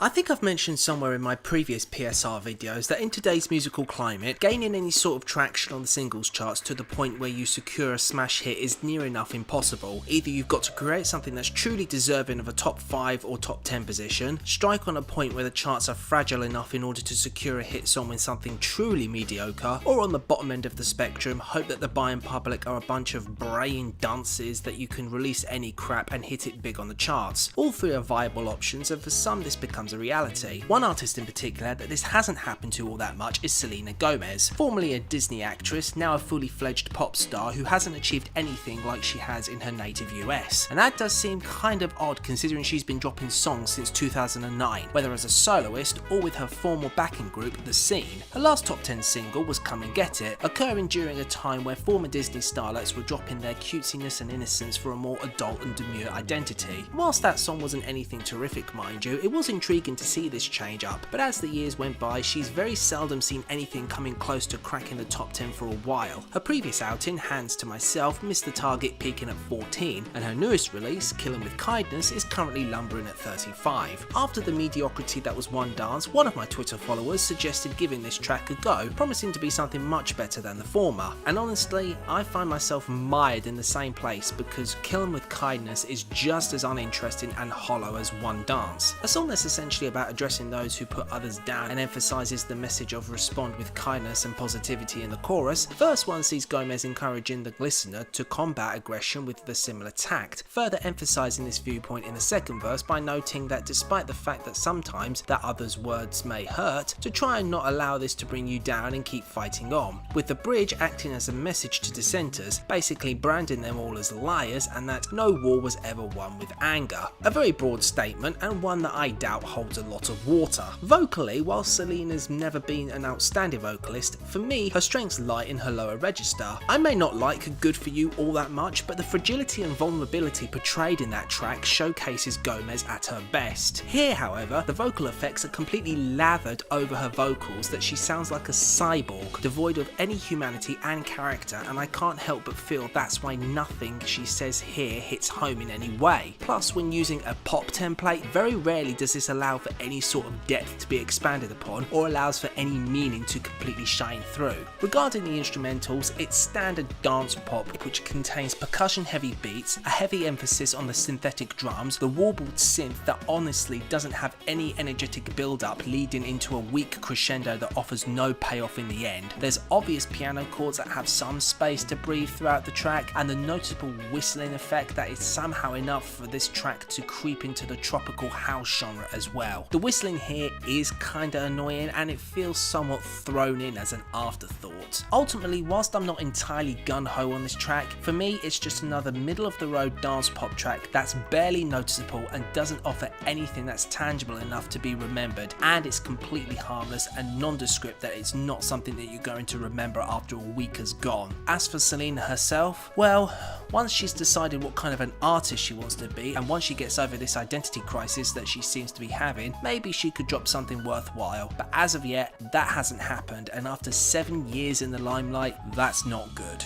I think I've mentioned somewhere in my previous PSR videos that in today's musical climate, gaining any sort of traction on the singles charts to the point where you secure a smash hit is near enough impossible. Either you've got to create something that's truly deserving of a top 5 or top 10 position, strike on a point where the charts are fragile enough in order to secure a hit song with something truly mediocre, or on the bottom end of the spectrum, hope that the buying public are a bunch of braying dunces that you can release any crap and hit it big on the charts. All three are viable options, and for some this becomes a reality. One artist in particular that this hasn't happened to all that much is Selena Gomez, formerly a Disney actress, now a fully fledged pop star who hasn't achieved anything like she has in her native US. And that does seem kind of odd considering she's been dropping songs since 2009, whether as a soloist or with her formal backing group, The Scene. Her last top 10 single was Come and Get It, occurring during a time where former Disney starlets were dropping their cutesiness and innocence for a more adult and demure identity. Whilst that song wasn't anything terrific, mind you, it was intriguing to see this change up, but as the years went by, she's very seldom seen anything coming close to cracking the top 10 for a while. Her previous outing, Hands to Myself, missed the target peaking at 14, and her newest release, Killing with Kindness, is currently lumbering at 35. After the mediocrity that was One Dance, one of my Twitter followers suggested giving this track a go, promising to be something much better than the former, and honestly, I find myself mired in the same place because Killing with Kindness is just as uninteresting and hollow as One Dance. A song that's essentially about addressing those who put others down and emphasises the message of respond with kindness and positivity in the chorus. Verse 1 sees Gomez encouraging the listener to combat aggression with the similar tact, further emphasising this viewpoint in the second verse by noting that despite the fact that sometimes that others' words may hurt, to try and not allow this to bring you down and keep fighting on, with the bridge acting as a message to dissenters, basically branding them all as liars and that no war was ever won with anger. A very broad statement and one that I doubt holds a lot of water. Vocally, while Selena's never been an outstanding vocalist, for me her strengths lie in her lower register. I may not like Good For You all that much, but the fragility and vulnerability portrayed in that track showcases Gomez at her best. Here, however, the vocal effects are completely lathered over her vocals that she sounds like a cyborg, devoid of any humanity and character, and I can't help but feel that's why nothing she says here hits home in any way. Plus, when using a pop template, very rarely does this allow for any sort of depth to be expanded upon or allows for any meaning to completely shine through. Regarding the instrumentals, it's standard dance pop which contains percussion heavy beats, a heavy emphasis on the synthetic drums, the warbled synth that honestly doesn't have any energetic build up leading into a weak crescendo that offers no payoff in the end. There's obvious piano chords that have some space to breathe throughout the track, and the noticeable whistling effect that is somehow enough for this track to creep into the tropical house genre as well. The whistling here is kinda annoying and it feels somewhat thrown in as an afterthought. Ultimately, whilst I'm not entirely gun-ho on this track, for me it's just another middle of the road dance pop track that's barely noticeable and doesn't offer anything that's tangible enough to be remembered, and it's completely harmless and nondescript that it's not something that you're going to remember after a week has gone. As for Selena herself, well, once she's decided what kind of an artist she wants to be, and once she gets over this identity crisis that she seems to be having, maybe she could drop something worthwhile, but as of yet, that hasn't happened, and after 7 years in the limelight, that's not good.